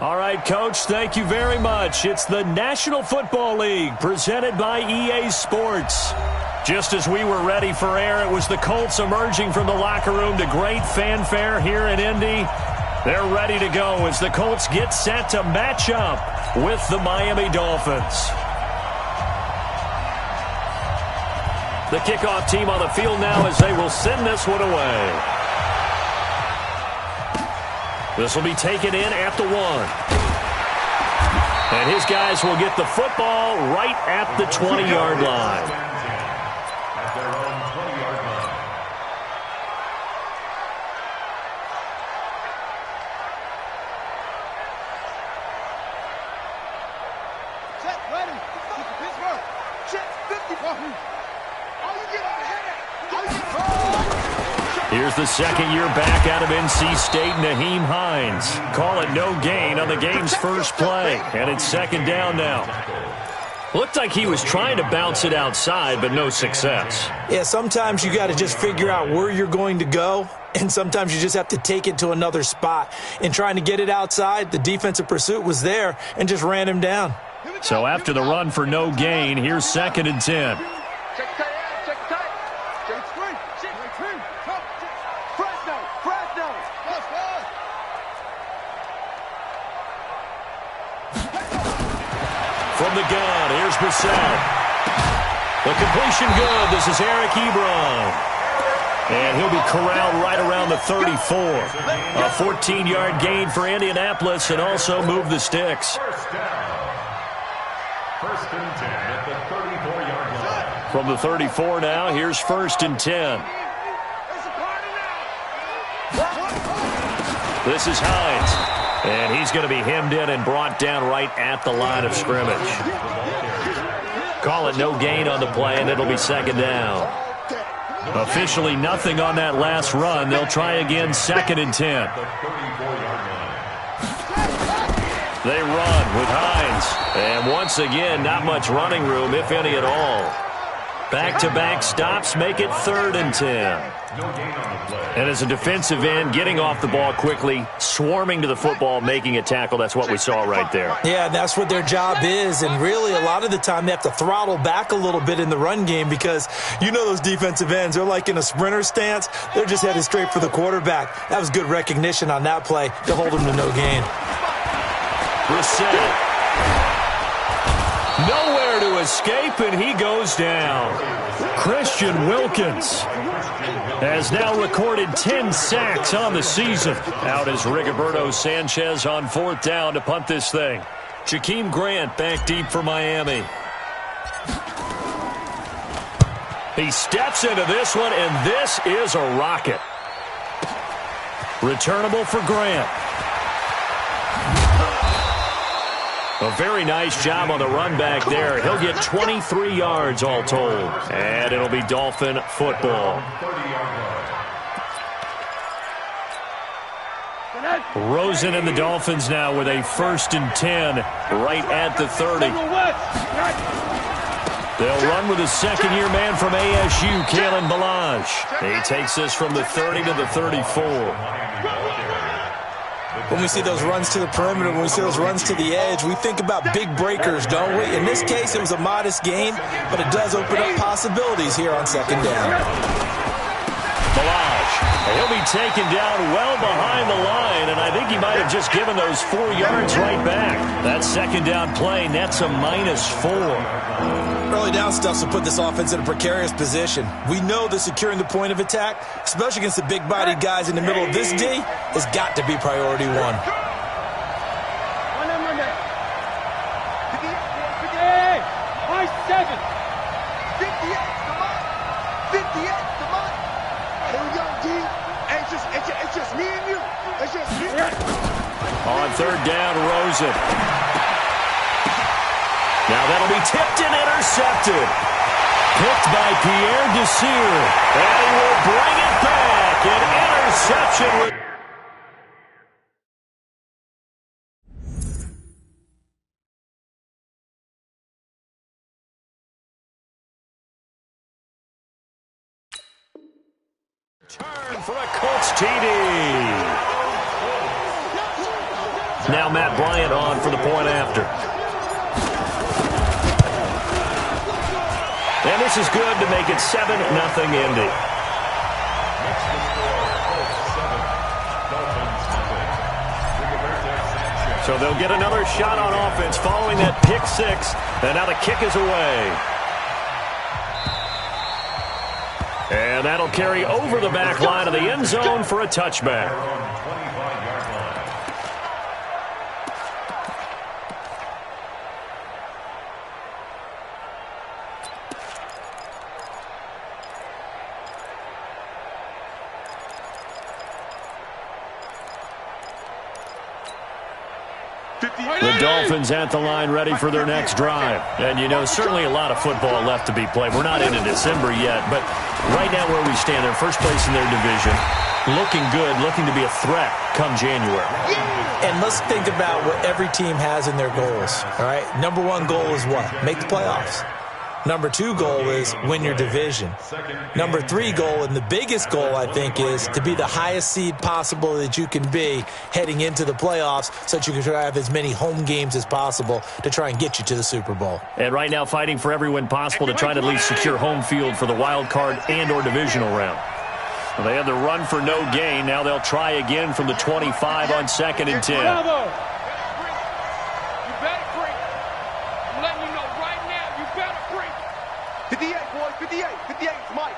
All right, Coach, thank you very much. It's the National Football League presented by EA Sports. Just as we were ready for air, it was the Colts emerging from the locker room to great fanfare here in Indy. They're ready to go as the Colts get set to match up with the Miami Dolphins. The kickoff team on the field now as they will send this one away. This will be taken in at the 1. And his guys will get the football right at the 20-yard line. At their own 20-yard line. Check, ready. Pittsburgh. Check, 50 for me. All you get over here. All you get Here's the second-year back out of NC State, Nyheim Hines. Call it no gain on the game's first play, and it's second down now. Looked like he was trying to bounce it outside, but no success. Yeah, sometimes you got to just figure out where you're going to go, and sometimes you just have to take it to another spot. In trying to get it outside, the defensive pursuit was there and just ran him down. So after the run for no gain, here's 2nd and 10. From the gun, here's Brissett. The completion good. This is Eric Ebron. And he'll be corralled right around the 34. A 14-yard gain for Indianapolis and also move the sticks. First and 10 at the 34-yard line. From the 34 now, here's 1st and 10. This is Hines. And he's going to be hemmed in and brought down right at the line of scrimmage. Call it no gain on the play, and it'll be second down. Officially nothing on that last run. They'll try again, 2nd and 10. They run with Hines. And once again, not much running room, if any at all. Back-to-back stops make it 3rd and 10. And as a defensive end, getting off the ball quickly, swarming to the football, making a tackle, that's what we saw right there. Yeah, that's what their job is, and really a lot of the time they have to throttle back a little bit in the run game because you know those defensive ends, they're like in a sprinter stance. They're just headed straight for the quarterback. That was good recognition on that play to hold him to no gain. Brissett. Nowhere to escape, and he goes down. Christian Wilkins has now recorded 10 sacks on the season. Out is Rigoberto Sanchez on 4th down to punt this thing. Jakeem Grant back deep for Miami. He steps into this one, and this is a rocket. Returnable for Grant. A very nice job on the run back there. He'll get 23 yards all told. And it'll be Dolphin football. Rosen and the Dolphins now with a 1st and 10 right at the 30. They'll run with a second-year man from ASU, Kalen Ballage. He takes this from the 30 to the 34. When we see those runs to the perimeter, when we see those runs to the edge, we think about big breakers, don't we? In this case, it was a modest game, but it does open up possibilities here on 2nd down. Ballage, he'll be taken down well behind the line, and I think he might have just given those 4 yards right back. That 2nd down play nets a -4. Early down stuff will put this offense in a precarious position. We know that securing the point of attack, especially against the big-bodied guys in the middle of this D, has got to be priority 1. On 3rd down, Rosen. Now that'll be tipped and intercepted. Picked by Pierre Desir. And he will bring it back. An interception with... Turn for a Colts TD. Now Matt Bryant on for the point after. And this is good to make it 7-0 Indy. So they'll get another shot on offense following that pick six. And now the kick is away. And that'll carry over the back line of the end zone for a touchback. The Dolphins at the line ready for their next drive. And, you know, certainly a lot of football left to be played. We're not into December yet, but right now where we stand, they're first place in their division. Looking good, looking to be a threat come January. And let's think about what every team has in their goals, all right? Number one goal is what? Make the playoffs. Number two goal is win your division. Number three goal, and the biggest goal, I think, is to be the highest seed possible that you can be heading into the playoffs so that you can try to have as many home games as possible to try and get you to the Super Bowl. And right now fighting for every win possible to try to at least secure home field for the wild card and or divisional round. Well, they had the run for no gain. Now they'll try again from the 25 on 2nd and 10. 58, Mike.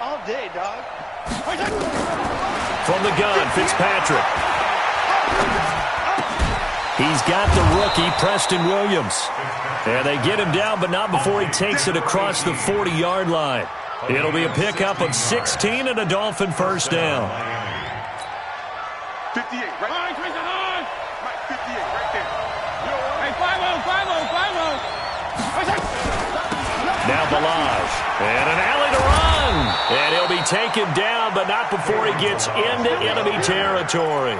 All day, dog. From the gun, Fitzpatrick. He's got the rookie, Preston Williams. And they get him down, but not before he takes it across the 40-yard line. It'll be a pickup of 16 and a Dolphin first down. 58, right? Mike, 58, right there. Hey, 5-0. Now Balaj. And an alley to run. And he'll be taken down, but not before he gets into enemy territory.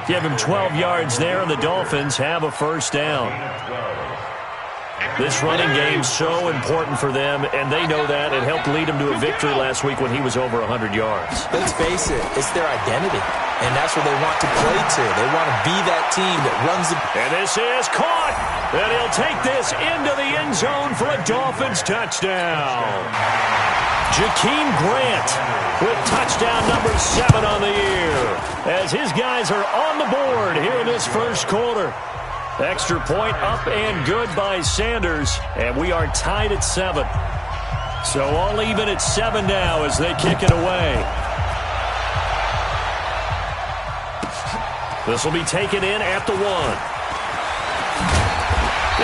Give him 12 yards there, and the Dolphins have a first down. This running game's so important for them, and they know that. It helped lead them to a victory last week when he was over 100 yards. Let's face it, it's their identity, and that's what they want to play to. They want to be that team that runs the... And this is caught, and he'll take this into the end zone for a Dolphins touchdown. Jakeem Grant with touchdown number 7 on the year, as his guys are on the board here in this first quarter. Extra point up and good by Sanders, and we are tied at 7. So all even at 7 now as they kick it away. This will be taken in at the 1.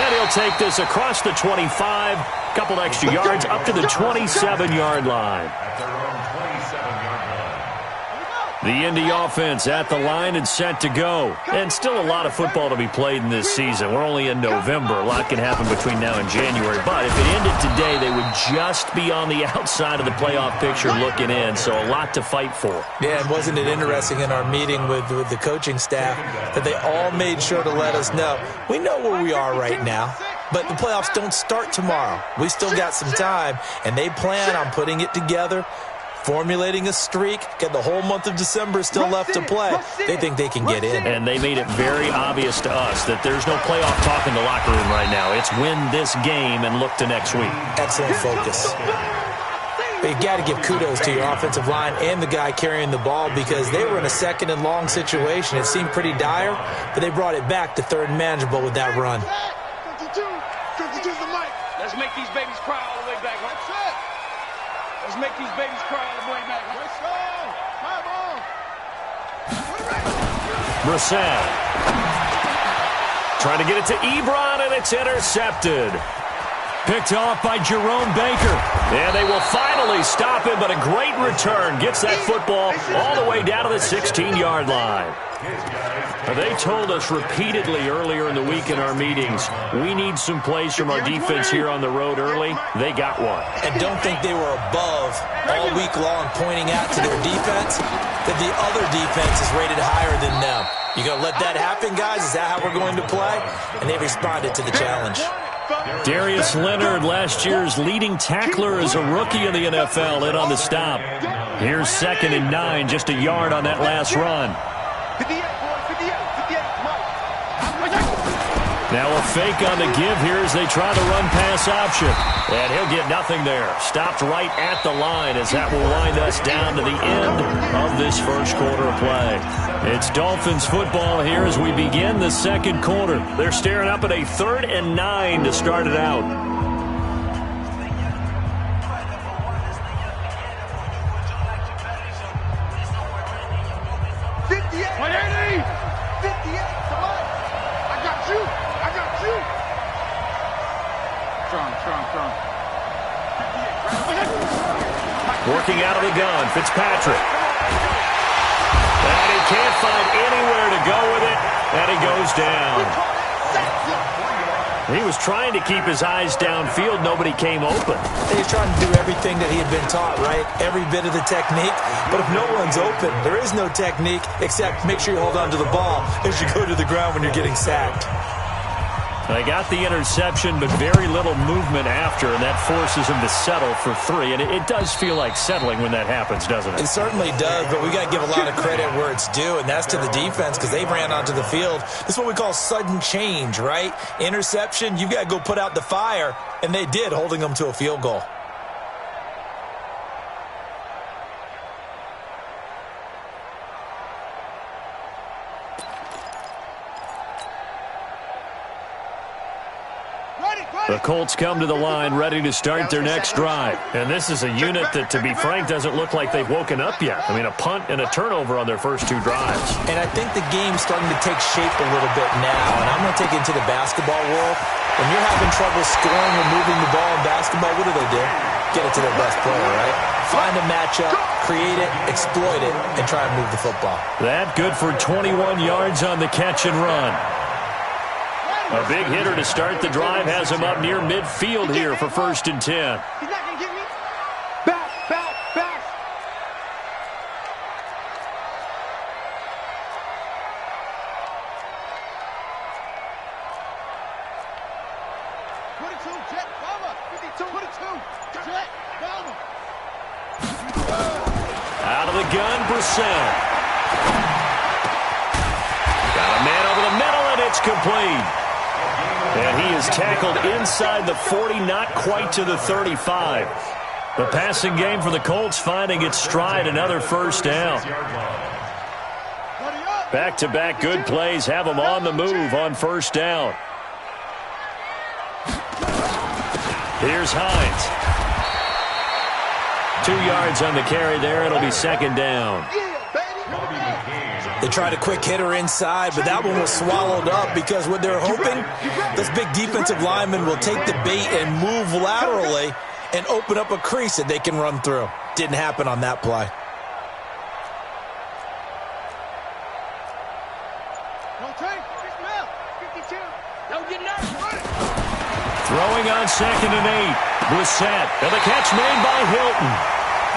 And he'll take this across the 25, couple extra yards up to the 27-yard line. The Indy offense at the line and set to go. And still a lot of football to be played in this season. We're only in November. A lot can happen between now and January. But if it ended today, they would just be on the outside of the playoff picture looking in. So a lot to fight for. Yeah, and wasn't it interesting in our meeting with the coaching staff that they all made sure to let us know, we know where we are right now, but the playoffs don't start tomorrow. We still got some time, and they plan on putting it together, formulating a streak, get the whole month of December still left to play. They think they can get in. And they made it very obvious to us that there's no playoff talk in the locker room right now. It's win this game and look to next week. Excellent focus. But you got to give kudos to your offensive line and the guy carrying the ball because they were in a 2nd and long situation. It seemed pretty dire, but they brought it back to 3rd and manageable with that run. 52's the mic. Let's make these babies cry all the way back. Let's make these babies cry all the way back. Let's go. Brissett. Trying to get it to Ebron, and it's intercepted. Picked off by Jerome Baker. And they will finally stop him, but a great return. Gets that football all the way down to the 16-yard line. They told us repeatedly earlier in the week in our meetings, we need some plays from our defense here on the road early. They got one. And don't think they were above all week long pointing out to their defense that the other defense is rated higher than them. You going to let that happen, guys? Is that how we're going to play? And they responded to the challenge. Darius Leonard, last year's leading tackler as a rookie in the NFL, in on the stop. Here's 2nd and 9, just a yard on that last run. 58, boys, 58, Mike. Now a fake on the give here as they try the run-pass option. And he'll get nothing there. Stopped right at the line as that will wind us down to the end of this first quarter of play. It's Dolphins football here as we begin the second quarter. They're staring up at a 3rd and 9 to start it out. Working out of the gun, Fitzpatrick. And he can't find anywhere to go with it, and he goes down. He was trying to keep his eyes downfield. Nobody came open. He's trying to do everything that he had been taught, right? Every bit of the technique. But if no one's open, there is no technique except make sure you hold on to the ball as you go to the ground when you're getting sacked. They got the interception, but very little movement after, and that forces him to settle for 3. And it does feel like settling when that happens, doesn't it? It certainly does, but we got to give a lot of credit where it's due, and that's to the defense because they ran onto the field. This is what we call sudden change, right? Interception, you got to go put out the fire, and they did, holding them to a field goal. The Colts come to the line ready to start their next drive. And this is a unit that, to be frank, doesn't look like they've woken up yet. I mean, a punt and a turnover on their first 2 drives. And I think the game's starting to take shape a little bit now. And I'm going to take it into the basketball world. When you're having trouble scoring or moving the ball in basketball, what do? Get it to their best player, right? Find a matchup, create it, exploit it, and try and move the football. That good for 21 yards on the catch and run. A big hitter to start the drive has him up near midfield here for 1st and 10. He's not going to get me. Back. 22, Jet, Bomber. 52, 22, Jet, Bomber. Out of the gun, Brissett. Got a man over the middle, and it's complete. And he is tackled inside the 40, not quite to the 35. The passing game for the Colts finding its stride, another 1st down. Back-to-back good plays have them on the move on 1st down. Here's Hines. 2 yards on the carry there. It'll be 2nd down. They tried a quick hitter inside, but that one was swallowed up because what they're hoping, this big defensive lineman will take the bait and move laterally and open up a crease that they can run through. Didn't happen on that play. Throwing on 2nd and 8. Brissett. And the catch made by Hilton.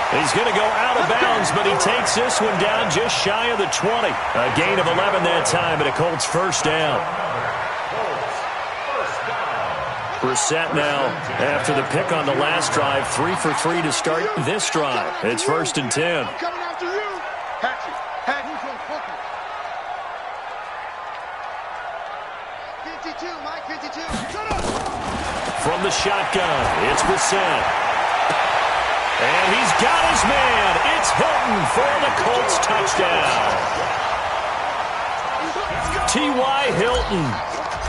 He's going to go out of bounds, but he takes this one down just shy of the 20. A gain of 11 that time, and a Colts 1st down. Brissett now, after the pick on the last drive, 3 for 3 to start this drive. It's 1st and 10. Coming after you. Hatchet. 52, Mike, 52. Shut up. From the shotgun, it's Brissett. And he's got his man. It's Hilton for the Colts touchdown. T.Y. Hilton,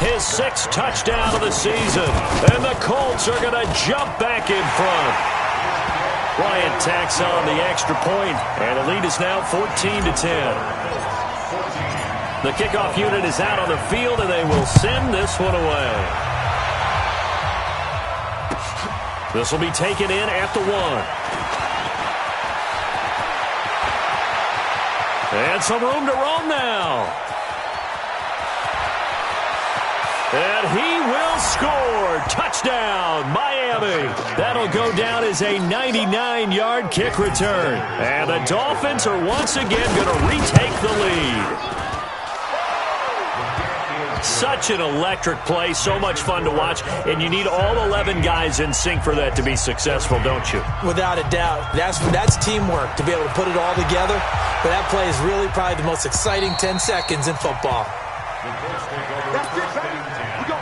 his 6th touchdown of the season. And the Colts are going to jump back in front. Bryant tacks on the extra point, and the lead is now 14-10. The kickoff unit is out on the field, and they will send this one away. This will be taken in at the 1. And some room to roam now. And he will score. Touchdown, Miami. That'll go down as a 99-yard kick return. And the Dolphins are once again going to retake the lead. Such an electric play, so much fun to watch, and you need all 11 guys in sync for that to be successful, don't you? Without a doubt. That's teamwork, to be able to put it all together. But that play is really probably the most exciting 10 seconds in football. That's it, baby. We go.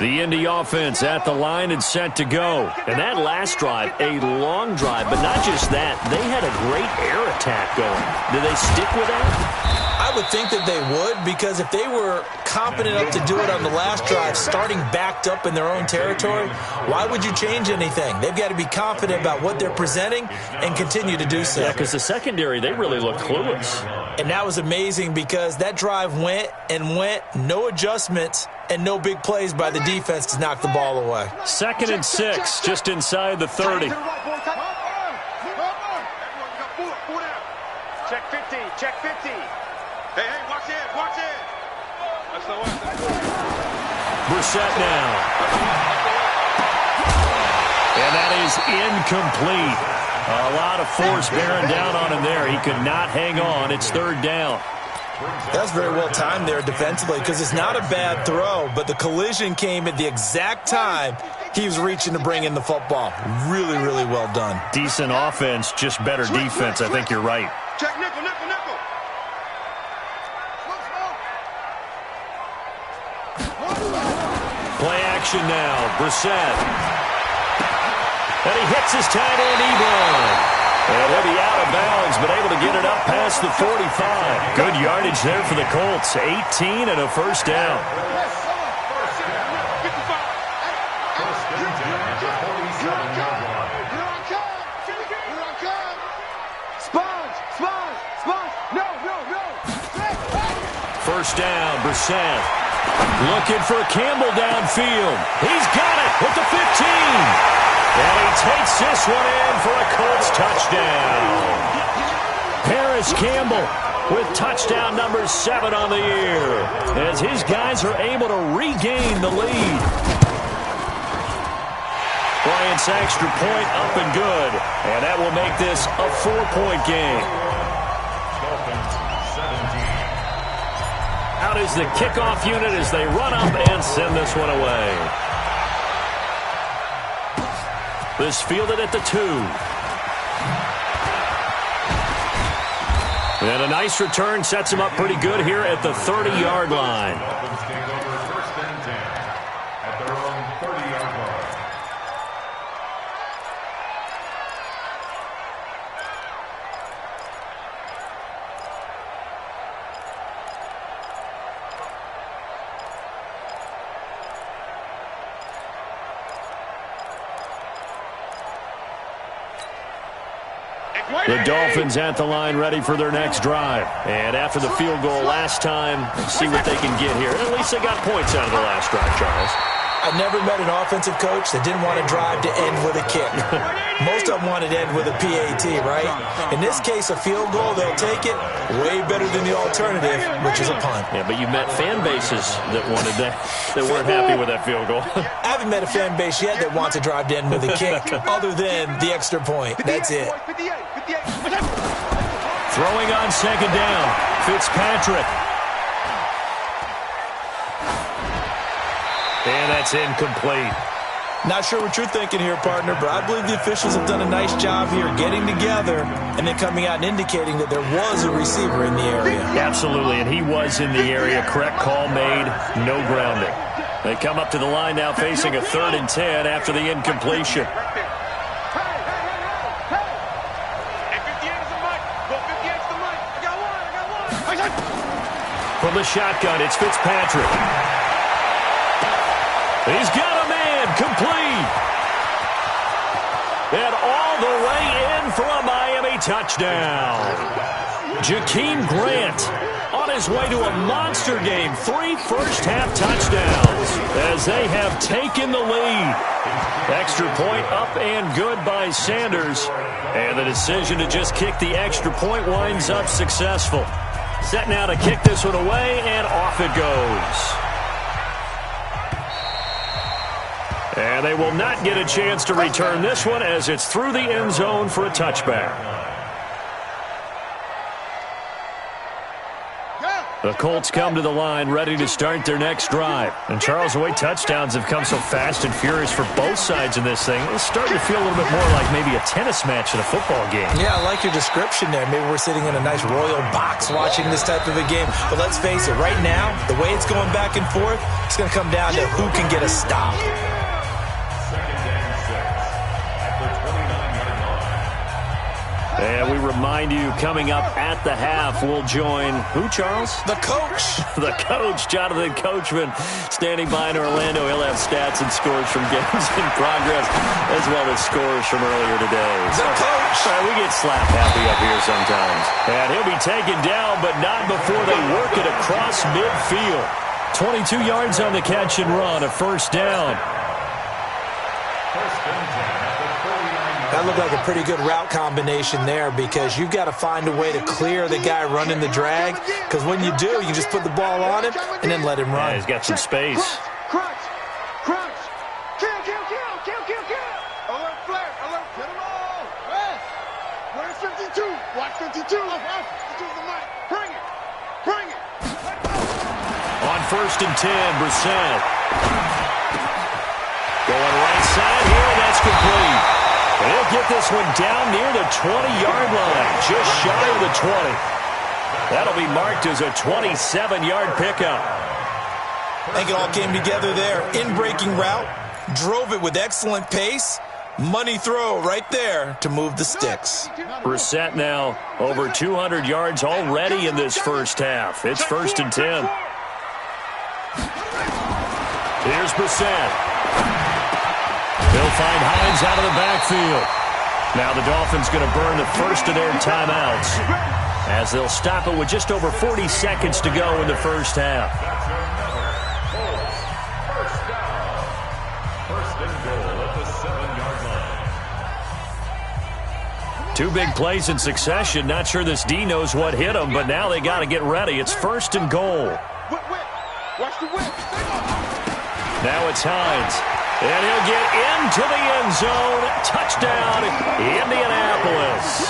The Indy offense at the line and set to go. And that last drive, a long drive, but not just that. They had a great air attack going. Do they stick with that? I would think that they would, because if they were competent enough to do it on the last drive, starting backed up in their own territory, why would you change anything? They've got to be confident about what they're presenting and continue to do so. Yeah, because the secondary, they really looked clueless. And that was amazing because that drive went and went, no adjustments, and no big plays by the defense to knock the ball away. 2nd and 6, just inside the 30. Check 50, check 50. Hey, watch it. That's the one. Brissett now. And that is incomplete. A lot of force bearing down on him there. He could not hang on. It's 3rd down. That's very well timed there defensively, because it's not a bad throw, but the collision came at the exact time he was reaching to bring in the football. Really, really well done. Decent offense, just better defense. I think you're right. Check nickel. Play action now. Brissett. And he hits his tight end, Ebron. And he'll be out of bounds, but able to get it up past the 45. Good yardage there for the Colts. 18 and a 1st down. First down, Brissett. Looking for Campbell downfield. He's got it with the 15. And he takes this one in for a Colts touchdown. Paris Campbell with touchdown number 7 on the year, as his guys are able to regain the lead. Bryant's extra point up and good, and that will make this a 4-point game. Out is the kickoff unit as they run up and send this one away. This fielded at the 2. And a nice return sets him up pretty good here at the 30-yard line. The Dolphins at the line ready for their next drive. And after the field goal last time, see what they can get here. At least they got points out of the last drive, Charles. I've never met an offensive coach that didn't want to drive to end with a kick. Most of them wanted to end with a PAT, right? In this case, a field goal, they'll take it. Way better than the alternative, which is a punt. Yeah, but you met fan bases that wanted that weren't happy with that field goal. I haven't met a fan base yet that wants to drive to end with a kick, other than the extra point. That's it. Throwing on 2nd down, Fitzpatrick. And that's incomplete. Not sure what you're thinking here, partner, but I believe the officials have done a nice job here getting together and then coming out and indicating that there was a receiver in the area. Absolutely, and he was in the area. Correct call made, no grounding. They come up to the line now facing a 3rd and 10 after the incompletion. From the shotgun, it's Fitzpatrick. He's got a man, complete. And all the way in for a Miami touchdown. Jakeem Grant on his way to a monster game. 3 first-half touchdowns as they have taken the lead. Extra point up and good by Sanders. And the decision to just kick the extra point winds up successful. Set now to kick this one away, and off it goes. And they will not get a chance to return this one as it's through the end zone for a touchback. The Colts come to the line ready to start their next drive. And Charles, the way touchdowns have come so fast and furious for both sides in this thing, it's starting to feel a little bit more like maybe a tennis match in a football game. Yeah, I like your description there. Maybe we're sitting in a nice royal box watching this type of a game. But let's face it, right now, the way it's going back and forth, it's going to come down to who can get a stop. And we remind you, coming up at the half, we'll join who, Charles? The coach. The coach, Jonathan Coachman, standing by in Orlando. He'll have stats and scores from games in progress, as well as scores from earlier today. The coach. We get slap happy up here sometimes. And he'll be taken down, but not before they work it across midfield. 22 yards on the catch and run, a first down. That looked like a pretty good route combination there because you've got to find a way to clear the guy running the drag, because when you do, you just put the ball on him and then let him run. Yeah, he's got some space. Crunch! Kill! Alert, flare! Alert, hit him all! Where's 52? Watch 52! 52 the mic! Bring it! On 1st and 10, Brissett. Going right side here, and that's complete. They'll get this one down near the 20-yard line, just shy of the 20. That'll be marked as a 27-yard pickup. I think it all came together there. In-breaking route, drove it with excellent pace. Money throw right there to move the sticks. Brissett now over 200 yards already in this first half. It's 1st and 10. Here's Brissett. They'll find Hines out of the backfield. Now the Dolphins going to burn the first of their timeouts as they'll stop it with just over 40 seconds to go in the first half. First and goal at the 7-yard line. Two big plays in succession. Not sure this D knows what hit him, but now they got to get ready. It's 1st and goal. Watch the whip! Now it's Hines. And he'll get into the end zone. Touchdown, Indianapolis.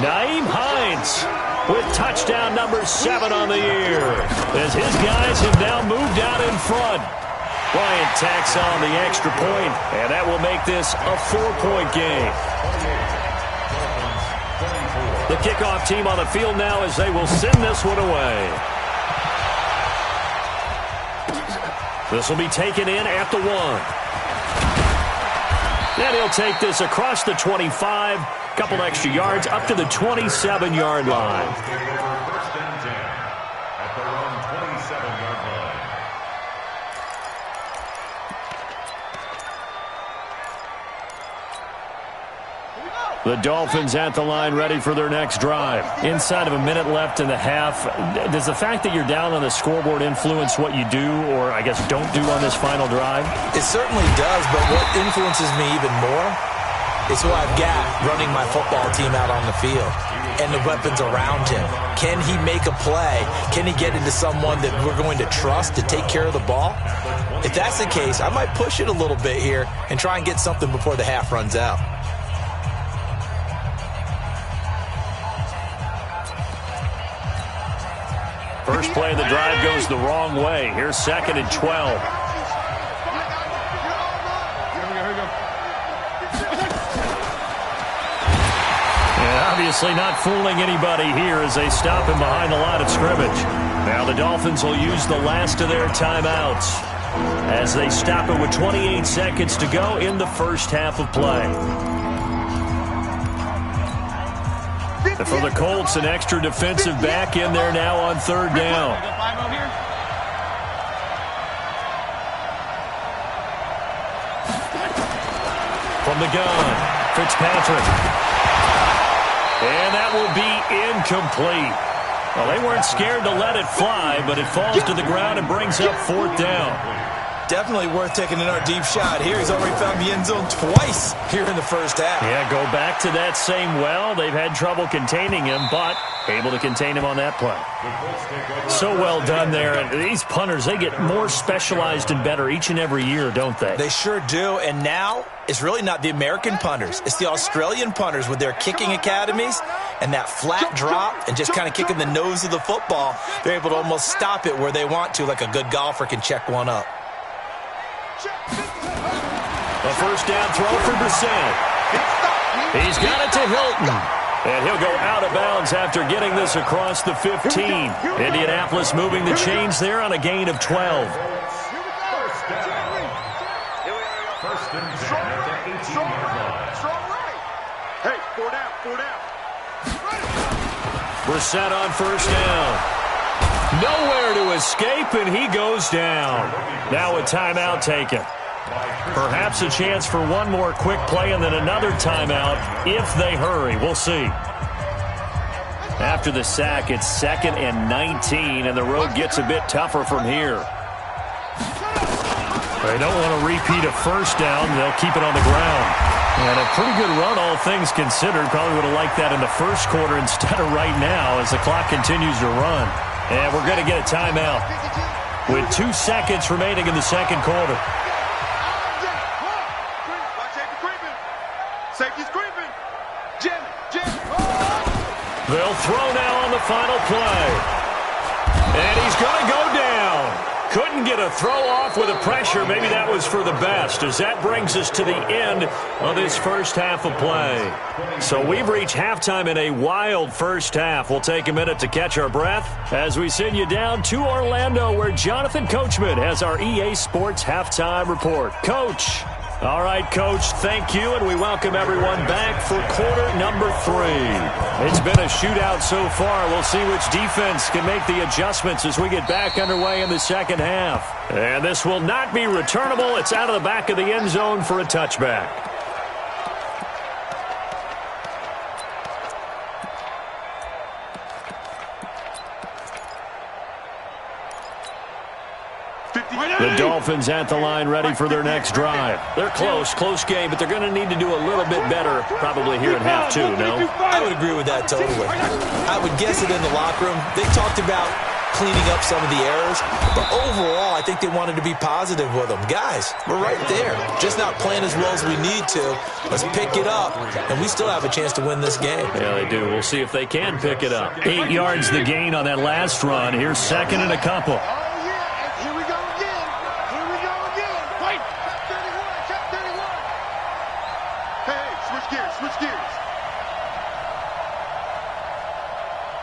Nyheim Hines with touchdown number 7 on the year, as his guys have now moved out in front. Bryant tacks on the extra point, and that will make this a 4-point game. The kickoff team on the field now as they will send this one away. This will be taken in at the 1. And he'll take this across the 25, couple extra yards, up to the 27-yard line. First and 10 at their own 27-yard line. The Dolphins at the line ready for their next drive. Inside of a minute left in the half, does the fact that you're down on the scoreboard influence what you do, or I guess don't do on this final drive? It certainly does, but what influences me even more is who I've got running my football team out on the field and the weapons around him. Can he make a play? Can he get into someone that we're going to trust to take care of the ball? If that's the case, I might push it a little bit here and try and get something before the half runs out. First play of the drive goes the wrong way. Here's 2nd and 12. And obviously not fooling anybody here as they stop him behind the line of scrimmage. Now the Dolphins will use the last of their timeouts as they stop it with 28 seconds to go in the first half of play. And for the Colts, an extra defensive back in there now on 3rd down. From the gun, Fitzpatrick. And that will be incomplete. Well, they weren't scared to let it fly, but it falls to the ground and brings up 4th down. Definitely worth taking another deep shot here. He's already found the end zone twice here in the first half. Yeah, go back to that same well. They've had trouble containing him, but able to contain him on that play. So well done there. And these punters, they get more specialized and better each and every year, don't they? They sure do. And now it's really not the American punters. It's the Australian punters with their kicking academies. and that flat drop and just kind of kicking the nose of the football, they're able to almost stop it where they want to, like a good golfer can check one up. A first down throw for Brissett. He's got it to Hilton. And he'll go out of bounds after getting this across the 15. Indianapolis moving the chains there on a gain of 12. First and 10 at the 18-yard line. Hey, 4 down, 4 down. Brissett on first down. Nowhere to escape, and he goes down. Now a timeout taken. Perhaps a chance for one more quick play and then another timeout if they hurry. We'll see. After the sack, it's 2nd and 19, and the road gets a bit tougher from here. They don't want to repeat a first down. They'll keep it on the ground. And a pretty good run, all things considered. Probably would have liked that in the first quarter instead of right now as the clock continues to run. And we're going to get a timeout with 2 seconds remaining in the second quarter. Safety's creeping. Jim. They'll throw now on the final play. And he's going to go down. Couldn't get a throw off with the pressure. Maybe that was for the best, as that brings us to the end of this first half of play. So we've reached halftime in a wild first half. We'll take a minute to catch our breath as we send you down to Orlando, where Jonathan Coachman has our EA Sports halftime report. Coach. All right, Coach, thank you, and we welcome everyone back for quarter number 3. It's been a shootout so far. We'll see which defense can make the adjustments as we get back underway in the second half. And this will not be returnable. It's out of the back of the end zone for a touchback. The Dolphins at the line, ready for their next drive. They're close game, but they're going to need to do a little bit better probably here in half 2, no? I would agree with that totally. I would guess it in the locker room. They talked about cleaning up some of the errors, but overall, I think they wanted to be positive with them. Guys, we're right there. Just not playing as well as we need to. Let's pick it up, and we still have a chance to win this game. Yeah, they do. We'll see if they can pick it up. 8 yards the gain on that last run. Here's 2nd and a couple. Switch gears.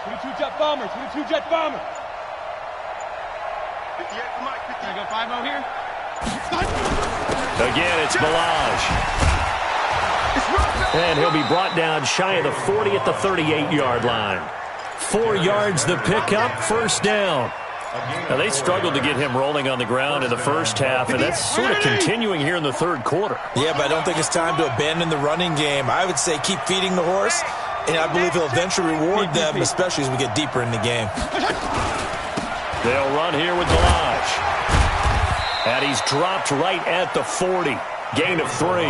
22-jet bomber, 22-jet bomber. 58 for Mike, 50. I got 5-0 here. Again, it's Balaj. And he'll be brought down shy of the 40 at the 38-yard line. 4 yards the pickup, first down. Now, they struggled to get him rolling on the ground in the first half, and that's sort of continuing here in the third quarter. Yeah, but I don't think it's time to abandon the running game. I would say keep feeding the horse, and I believe he'll eventually reward them, especially as we get deeper in the game. They'll run here with Balaj. And he's dropped right at the 40. Gain of 3.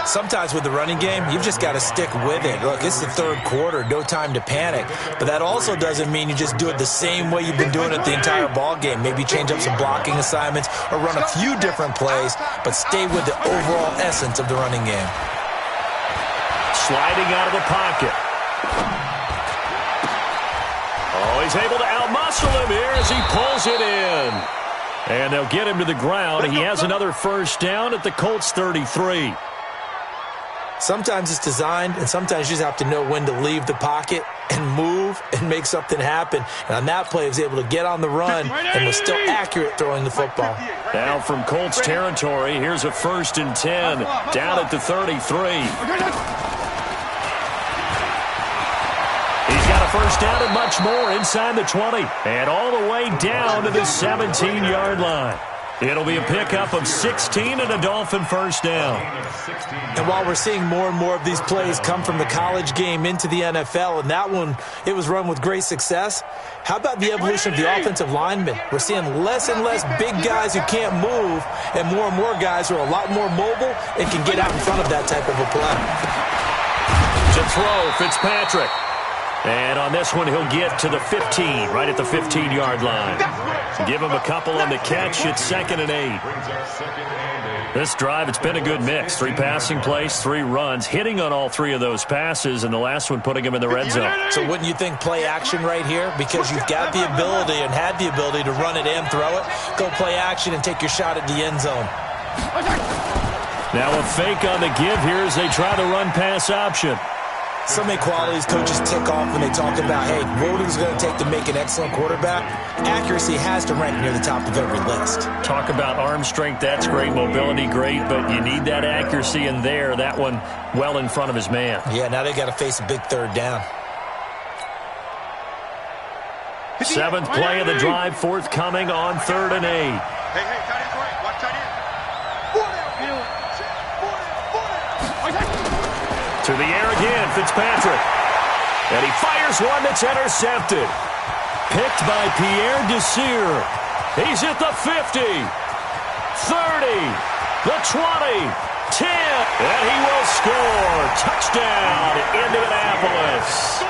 Sometimes with the running game, you've just got to stick with it. Look, it's the third quarter, no time to panic. But that also doesn't mean you just do it the same way you've been doing it the entire ball game. Maybe change up some blocking assignments or run a few different plays, but stay with the overall essence of the running game. Sliding out of the pocket. Oh, he's able to outmuscle him here as he pulls it in. And they'll get him to the ground. He has another first down at the Colts 33. Sometimes it's designed, and sometimes you just have to know when to leave the pocket and move and make something happen. And on that play, he was able to get on the run and was still accurate throwing the football. Now from Colts territory, here's a 1st and 10 down at the 33. He's got a first down and much more inside the 20 and all the way down to the 17-yard line. It'll be a pickup of 16 and a Dolphin first down. And while we're seeing more and more of these plays come from the college game into the NFL, and that one, it was run with great success, how about the evolution of the offensive linemen? We're seeing less and less big guys who can't move, and more guys who are a lot more mobile and can get out in front of that type of a play. To throw, Fitzpatrick. And on this one, he'll get to the 15, right at the 15-yard line. Give him a couple on the catch. It's 2nd and 8. This drive, it's been a good mix. 3 passing plays, 3 runs, hitting on all 3 of those passes, and the last one putting him in the red zone. So wouldn't you think play action right here? Because you've got the ability and had the ability to run it and throw it. Go play action and take your shot at the end zone. Now a fake on the give here as they try the run-pass option. So many qualities coaches tick off when they talk about, hey, what is it going to take to make an excellent quarterback? Accuracy has to rank near the top of every list. Talk about arm strength, that's great. Mobility, great, but you need that accuracy in there. That one well in front of his man. Yeah, now they got to face a big 3rd down. 7th play of the drive, forthcoming on 3rd and 8. Hey, tight end's right. Watch tight end. To the air again, Fitzpatrick. And he fires one that's intercepted. Picked by Pierre Desir. He's at the 50, 30, the 20, 10, and he will score. Touchdown, Indianapolis.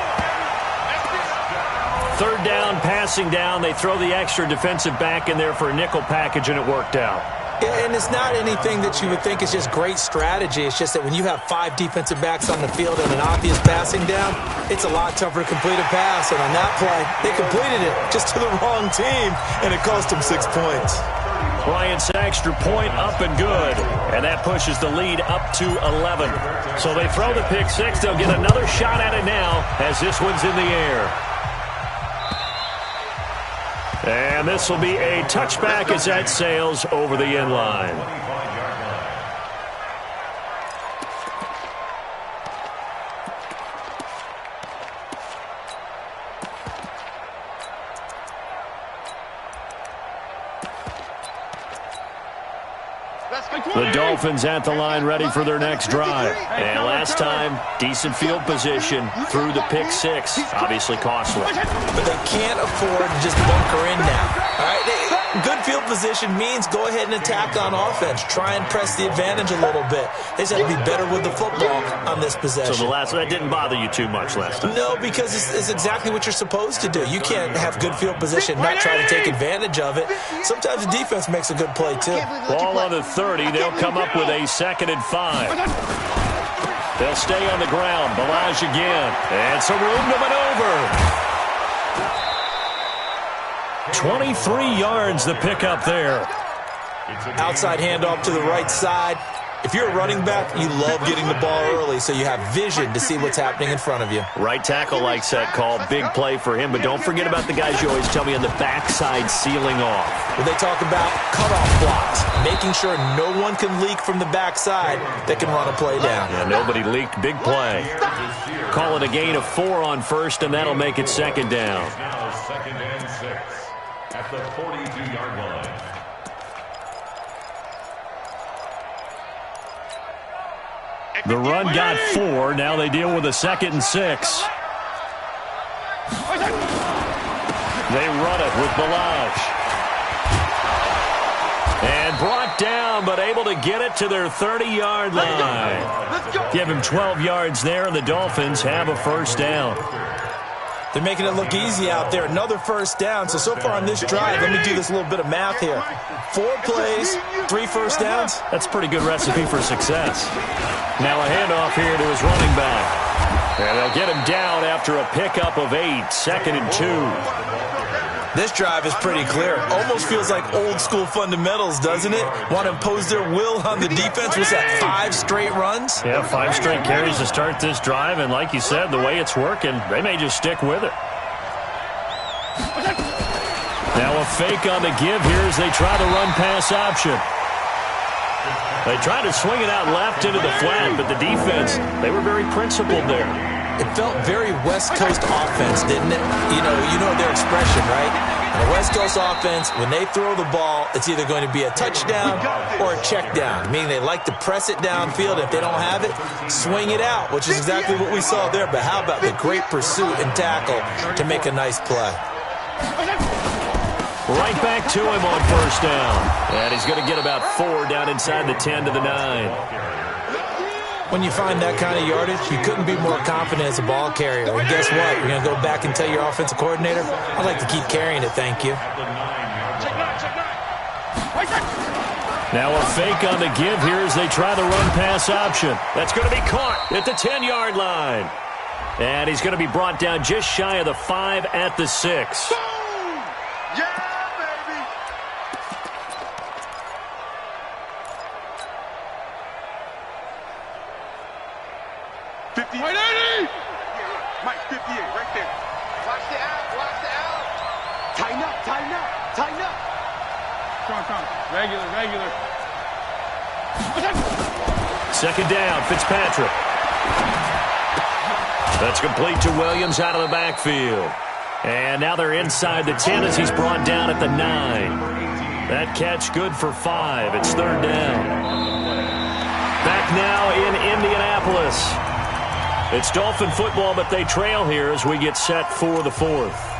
3rd down, passing down. They throw the extra defensive back in there for a nickel package, and it worked out. And it's not anything that you would think is just great strategy. It's just that when you have 5 defensive backs on the field and an obvious passing down, it's a lot tougher to complete a pass. And on that play, they completed it just to the wrong team, and it cost them 6 points. Bryant's extra point up and good, and that pushes the lead up to 11. So they throw the pick 6. They'll get another shot at it now as this one's in the air. And this will be a touchback as that sails over the end line. The Dolphins at the line ready for their next drive. And last time, decent field position through the pick 6. Obviously costly. But they can't afford to just bunker in now. All right, good field position means go ahead and attack on offense. Try and press the advantage a little bit. They just have to be better with the football on this possession. So that didn't bother you too much last time? No, because it's exactly what you're supposed to do. You can't have good field position, not try to take advantage of it. Sometimes the defense makes a good play, too. Ball on the 30. They'll come up with a 2nd and 5. They'll stay on the ground. Balaj again. And some room to maneuver. 23 yards the pickup there. Outside handoff to the right side. If you're a running back, you love getting the ball early so you have vision to see what's happening in front of you. Right tackle likes that call. Big play for him. But don't forget about the guys you always tell me on the backside sealing off. When they talk about cutoff blocks, making sure no one can leak from the backside that can run a play down. Yeah, nobody leaked. Big play. Call it a gain of 4 on 1st, and that'll make it 2nd down. Now 2nd and 6 at the 42-yard line. The run got 4. Now they deal with a 2nd and 6. They run it with Balaj. And brought down, but able to get it to their 30-yard line. Give him 12 yards there, and the Dolphins have a 1st down. They're making it look easy out there. Another 1st down. So far on this drive, let me do this little bit of math here. 4 plays, 3 1st downs. That's a pretty good recipe for success. Now a handoff here to his running back. And they'll get him down after a pickup of 8. 2nd and 2. This drive is pretty clear. Almost feels like old school fundamentals, doesn't it? Want to impose their will on the defense. What's that, 5 straight runs? Yeah, 5 straight carries to start this drive. And like you said, the way it's working, they may just stick with it. Now a fake on the give here as they try the run-pass option. They tried to swing it out left into the flat, but the defense, they were very principled there. It felt very West Coast offense, didn't it? You know their expression, right? And the West Coast offense, when they throw the ball, it's either going to be a touchdown or a check down, meaning they like to press it downfield. If they don't have it, swing it out, which is exactly what we saw there. But how about the great pursuit and tackle to make a nice play? Right back to him on 1st down. And he's going to get about 4 down inside the 10 to the 9. When you find that kind of yardage, you couldn't be more confident as a ball carrier. And guess what? You're going to go back and tell your offensive coordinator, I'd like to keep carrying it, thank you. Now a fake on the give here as they try the run-pass option. That's going to be caught at the 10-yard line. And he's going to be brought down just shy of the 5 at the 6. Boom! Yeah, baby! Mike, 58, right there. Watch the out. Tighten up. Come. Regular. Second down, Fitzpatrick. That's complete to Williams out of the backfield. And now they're inside the 10 as he's brought down at the 9. That catch good for 5. It's third down. Back now in Indianapolis. It's Dolphin football, but they trail here as we get set for the 4th.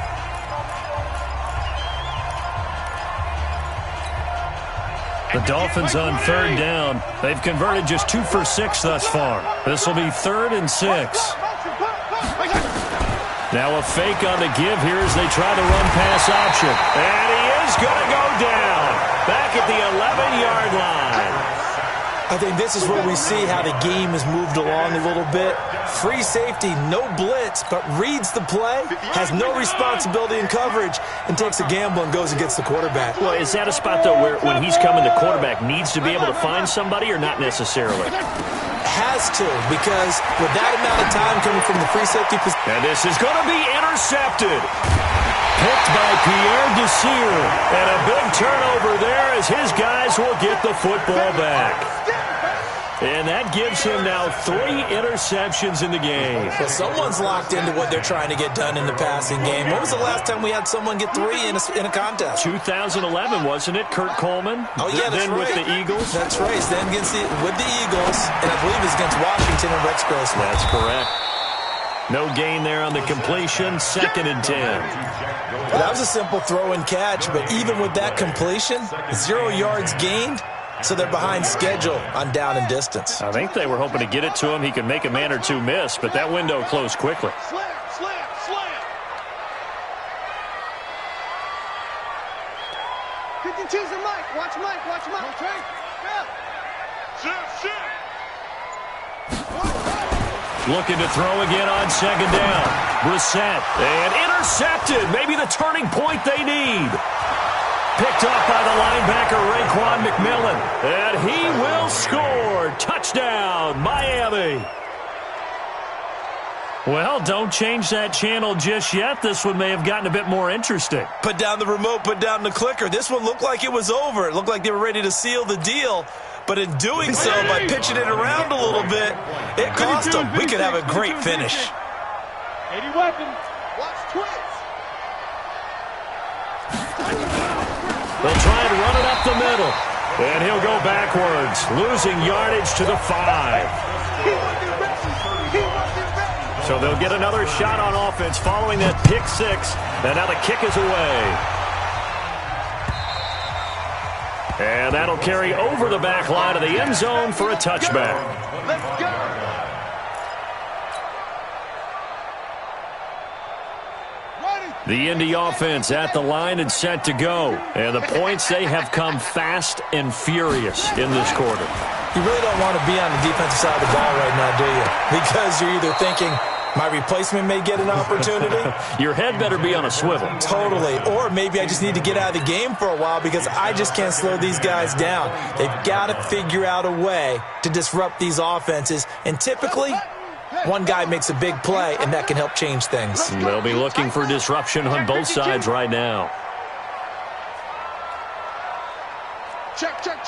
The Dolphins on third down. They've converted just 2 for 6 thus far. This will be 3rd and 6. Now a fake on the give here as they try the run-pass option. And he is going to go down. Back at the 11-yard line. I think this is where we see how the game has moved along a little bit. Free safety, no blitz, but reads the play, has no responsibility in coverage, and takes a gamble and goes and gets the quarterback. Well, is that a spot, though, where when he's coming, the quarterback needs to be able to find somebody or not necessarily? Has to, because with that amount of time coming from the free safety position. And this is going to be intercepted. Picked by Pierre Desir. And a big turnover there as his guys will get the football back. And that gives him now 3 interceptions in the game. Well, someone's locked into what they're trying to get done in the passing game. When was the last time we had someone get 3 in a contest? 2011, wasn't it? Kurt Coleman? Oh, yeah, that's then right. with the Eagles? That's right. Then with the Eagles, and I believe it's against Washington and Rex Grossman. That's correct. No gain there on the completion. 2nd and 10. Well, that was a simple throw and catch, but even with that completion, 0 yards gained. So they're behind schedule on down and distance. I think they were hoping to get it to him. He could make a man or two miss, but that window closed quickly. Slam. 52's a Mike. Watch Mike. Okay. Shift. Looking to throw again on 2nd down. Brissett. And intercepted. Maybe the turning point they need. Picked up by the linebacker, Raekwon McMillan. And he will score. Touchdown, Miami. Well, don't change that channel just yet. This one may have gotten a bit more interesting. Put down the remote, put down the clicker. This one looked like it was over. It looked like they were ready to seal the deal. But in doing so, by pitching it around a little bit, it cost them. We could have a great finish. 80 weapons. Watch twins. They'll try and run it up the middle. And he'll go backwards, losing yardage to the 5. So they'll get another shot on offense following that pick 6. And now the kick is away. And that'll carry over the back line of the end zone for a touchback. Let's go. The Indy offense at the line and set to go. And the points, they have come fast and furious in this quarter. You really don't want to be on the defensive side of the ball right now, do you? Because you're either thinking, my replacement may get an opportunity. Your head better be on a swivel. Totally. Or maybe I just need to get out of the game for a while because I just can't slow these guys down. They've got to figure out a way to disrupt these offenses. And typically, one guy makes a big play, and that can help change things. They'll be looking for disruption on both sides right now. Check. Delta.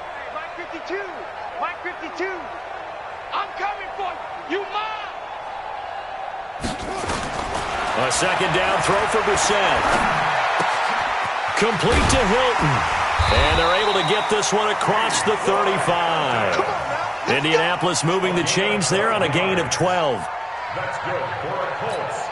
Hey, Mike 52. I'm coming for you. You mine. A 2nd down throw for Brissett. Complete to Hilton. And they're able to get this one across the 35. Indianapolis moving the chains there on a gain of 12. That's good for the Colts.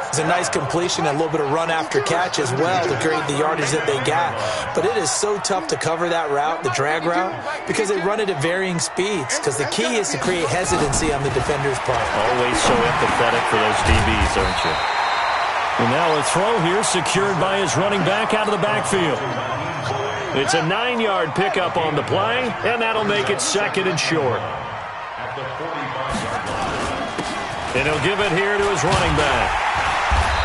It's a nice completion and a little bit of run after catch as well to create the yardage that they got. But it is so tough to cover that route, the drag route, because they run it at varying speeds. Because the key is to create hesitancy on the defender's part. Always so empathetic for those DBs, aren't you? And now a throw here secured by his running back out of the backfield. It's a 9-yard pickup on the play, and that'll make it 2nd and short. And he'll give it here to his running back.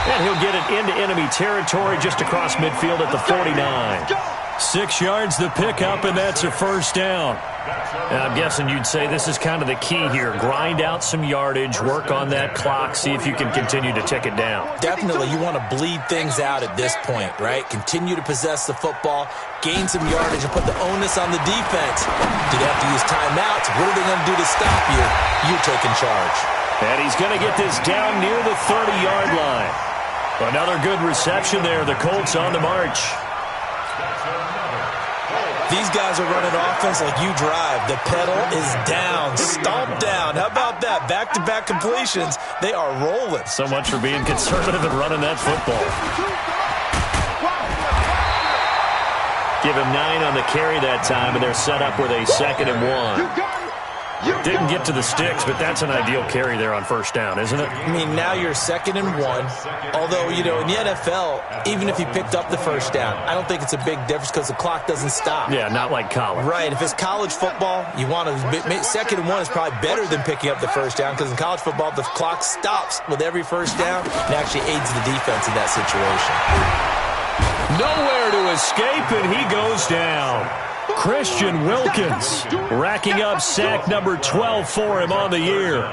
And he'll get it into enemy territory just across midfield at the 49. 6 yards the pickup, and that's a 1st down. Now, I'm guessing you'd say this is kind of the key here. Grind out some yardage, work on that clock, see if you can continue to tick it down. Definitely, you want to bleed things out at this point, right? Continue to possess the football, gain some yardage, and put the onus on the defense. Do they have to use timeouts? What are they going to do to stop you? You're taking charge. And he's going to get this down near the 30-yard line. Another good reception there. The Colts on the march. These guys are running offense like you drive. The pedal is down, stomp down. How about that? Back-to-back completions. They are rolling. So much for being conservative and running that football. Give him 9 on the carry that time, and they're set up with a 2nd and 1. Didn't get to the sticks, but that's an ideal carry there on 1st down, isn't it? I mean, now you're 2nd and 1. Although, you know, in the NFL, even if you picked up the 1st down, I don't think it's a big difference because the clock doesn't stop. Yeah, not like college. Right. If it's college football, you want to 2nd and 1 is probably better than picking up the 1st down because in college football, the clock stops with every 1st down and actually aids the defense in that situation. Nowhere to escape, and he goes down. Christian Wilkins racking up sack number 12 for him on the year.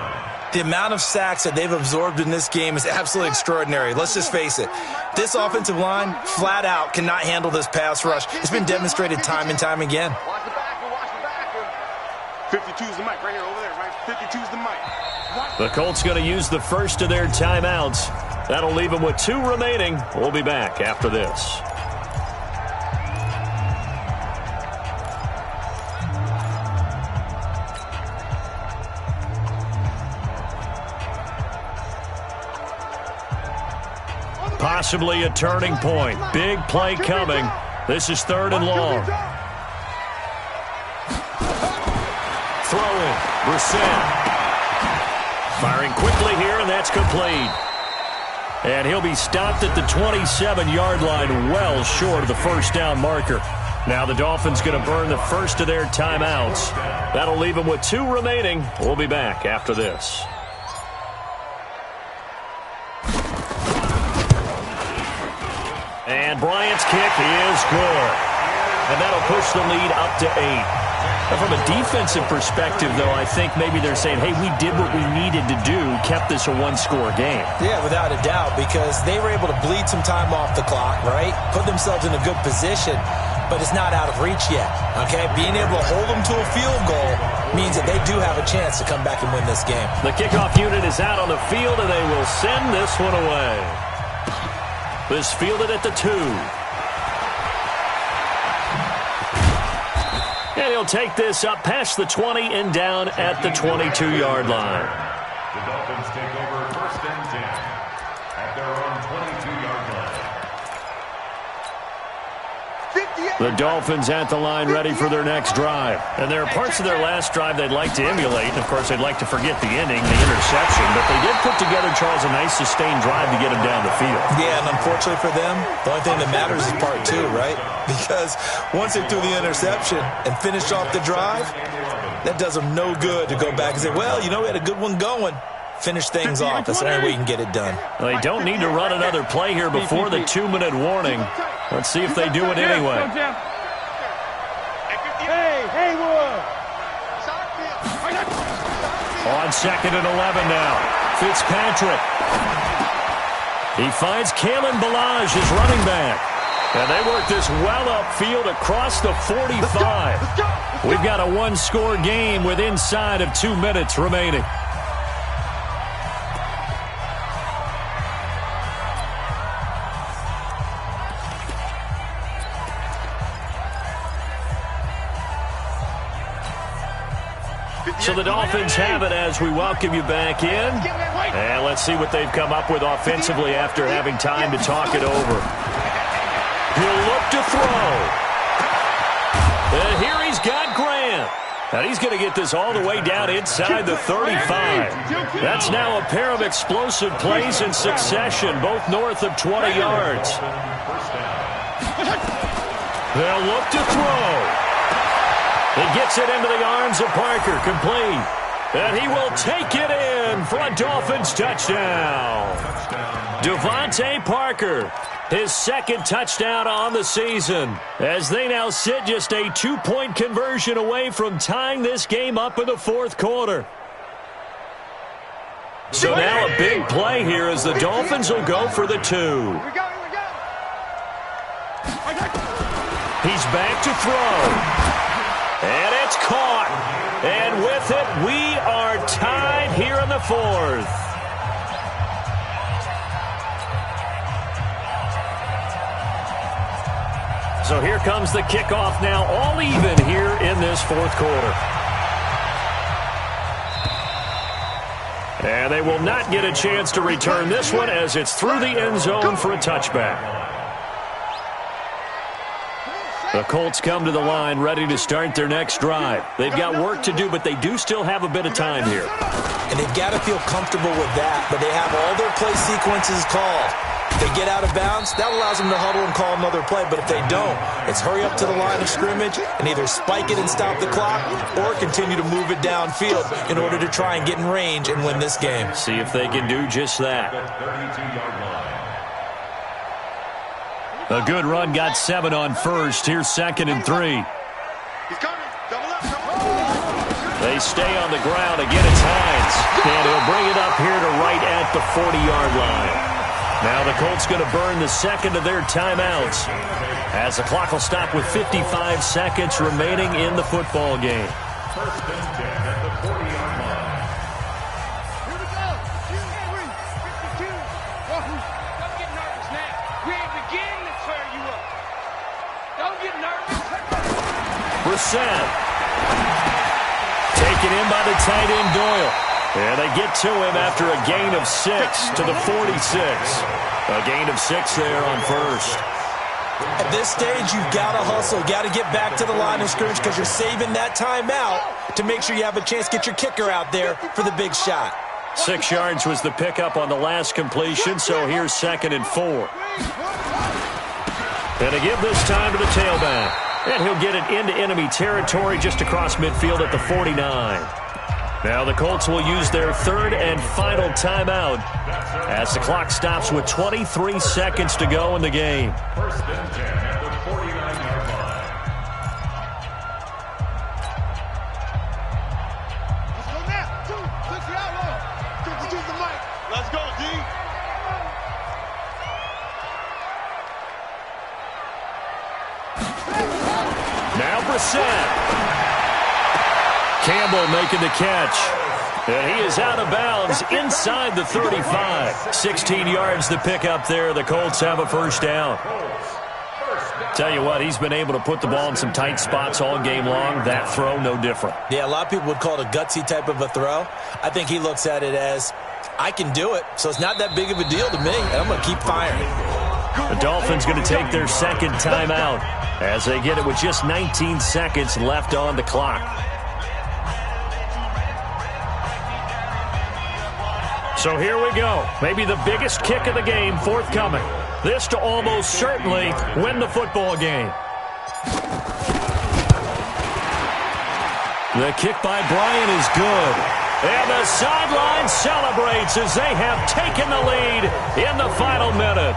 The amount of sacks that they've absorbed in this game is absolutely extraordinary. Let's just face it. This offensive line, flat out, cannot handle this pass rush. It's been demonstrated time and time again. Watch the backer, watch the backer. 52's the mic right here, over there, right? 52's the mic. The Colts going to use the first of their timeouts. That'll leave them with 2 remaining. We'll be back after this. Possibly a turning point. Big play coming. This is 3rd and long. Throw in. Brissett. Firing quickly here, and that's complete. And he'll be stopped at the 27-yard line, well short of the 1st down marker. Now the Dolphins going to burn the first of their timeouts. That'll leave them with 2 remaining. We'll be back after this. And Bryant's kick is good. And that'll push the lead up to 8. Now from a defensive perspective, though, I think maybe they're saying, hey, we did what we needed to do, kept this a 1-score game. Yeah, without a doubt, because they were able to bleed some time off the clock, right? Put themselves in a good position, but it's not out of reach yet, okay? Being able to hold them to a field goal means that they do have a chance to come back and win this game. The kickoff unit is out on the field, and they will send this one away. This fielded at the 2. And he'll take this up past the 20 and down at the 22-yard line. The Dolphins take over 1st and 10 at their own 22-yard line. The Dolphins at the line ready for their next drive. And there are parts of their last drive they'd like to emulate. And, of course, they'd like to forget the inning, the interception. But they did put together, Charles, a nice sustained drive to get them down the field. Yeah, and unfortunately for them, the only thing that matters is part 2, right? Because once they threw the interception and finished off the drive, that does them no good to go back and say, well, you know, we had a good one going. Finish things off. That's the only way you can get it done. Well, they don't need to run another play here before the 2-minute warning. Let's see if they do it anyway. Hey, Haywood! On 2nd and 11 now. Fitzpatrick. He finds Kalen Ballage, his running back. And they work this well upfield across the 45. We've got a 1-score game with inside of 2 minutes remaining. So the Dolphins have it as we welcome you back in. And let's see what they've come up with offensively after having time to talk it over. He'll look to throw. And here he's got Grant. And he's going to get this all the way down inside the 35. That's now a pair of explosive plays in succession, both north of 20 yards. They'll look to throw. He gets it into the arms of Parker, complete. And he will take it in for a Dolphins touchdown. Devontae Parker, his second touchdown on the season, as they now sit just a 2-point conversion away from tying this game up in the fourth quarter. So now a big play here as the Dolphins will go for the 2. He's back to throw. And it's caught. And with it, we are tied here in the fourth. So here comes the kickoff now, all even here in this fourth quarter. And they will not get a chance to return this one as it's through the end zone for a touchback. The Colts come to the line ready to start their next drive. They've got work to do, but they do still have a bit of time here. And they've got to feel comfortable with that, but they have all their play sequences called. If they get out of bounds, that allows them to huddle and call another play. But if they don't, it's hurry up to the line of scrimmage and either spike it and stop the clock or continue to move it downfield in order to try and get in range and win this game. See if they can do just that. A good run got 7 on first. Here's 2nd and 3. They stay on the ground. Again, it's Hines. And he'll bring it up here to right at the 40-yard line. Now the Colts going to burn the second of their timeouts as the clock will stop with 55 seconds remaining in the football game. 1st and 10 at the 40-yard line. Here we go. Don't get nervous now. We ain't beginning to tear you up. Don't get nervous. Brissett. Taken in by the tight end Doyle. And they get to him after a gain of 6 to the 46. A gain of 6 there on first. At this stage, you've got to hustle. Got to get back to the line of scrimmage because you're saving that timeout to make sure you have a chance to get your kicker out there for the big shot. 6 yards was the pickup on the last completion, so here's 2nd and 4. And to give this time to the tailback. And he'll get it into enemy territory just across midfield at the 49. Now the Colts will use their 3rd and final timeout as the clock stops with 23 seconds to go in the game. 1st and 10 at the 49-yard line. Let's go now. 2, 6 outlaw. 52's the mic. Let's go, D. Now Brissett. Campbell making the catch. And he is out of bounds inside the 35. 16 yards to pick up there. The Colts have a first down. Tell you what, he's been able to put the ball in some tight spots all game long. That throw, no different. Yeah, a lot of people would call it a gutsy type of a throw. I think he looks at it as, I can do it, so it's not that big of a deal to me, and I'm going to keep firing. The Dolphins going to take their 2nd timeout as they get it with just 19 seconds left on the clock. So here we go. Maybe the biggest kick of the game forthcoming. This to almost certainly win the football game. The kick by Bryant is good. And the sideline celebrates as they have taken the lead in the final minute.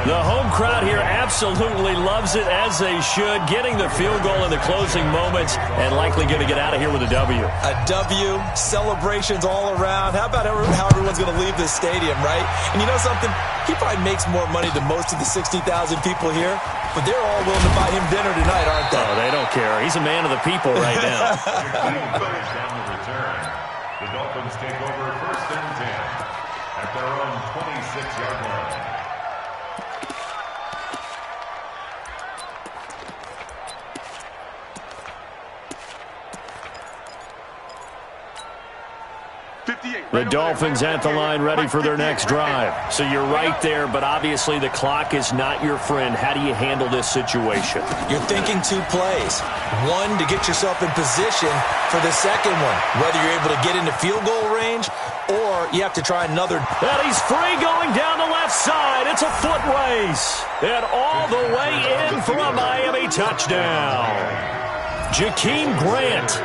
The home crowd here absolutely loves it, as they should, getting the field goal in the closing moments and likely going to get out of here with a W. A W, celebrations all around. How about how everyone's going to leave this stadium, right? And you know something? He probably makes more money than most of the 60,000 people here, but they're all willing to buy him dinner tonight, aren't they? Oh, they don't care. He's a man of the people right now. The Dolphins take over 1st and 10 at their own 26-yard line. The Dolphins at the line ready for their next drive. So you're right there, but obviously the clock is not your friend. How do you handle this situation? You're thinking 2 plays. One, to get yourself in position for the second one, whether you're able to get into field goal range or you have to try another. And he's free going down the left side. It's a foot race. And all the way in for a Miami touchdown. Jakeem Grant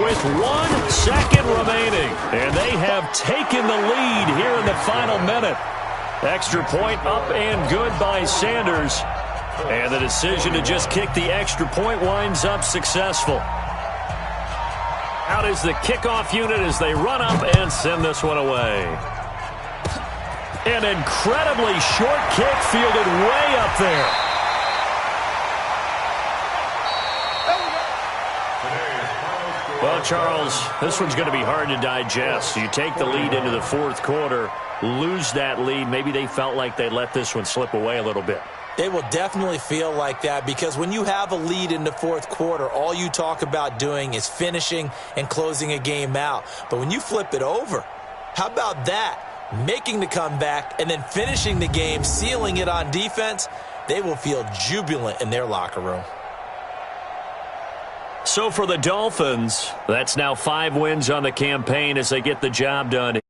with 1 second remaining. And they have taken the lead here in the final minute. Extra point up and good by Sanders. And the decision to just kick the extra point winds up successful. Out is the kickoff unit as they run up and send this one away. An incredibly short kick fielded way up there. Well, Charles, this one's going to be hard to digest. You take the lead into the fourth quarter, lose that lead. Maybe they felt like they let this one slip away a little bit. They will definitely feel like that because when you have a lead in the fourth quarter, all you talk about doing is finishing and closing a game out. But when you flip it over, how about that? Making the comeback and then finishing the game, sealing it on defense, they will feel jubilant in their locker room. So for the Dolphins, that's now 5 wins on the campaign as they get the job done.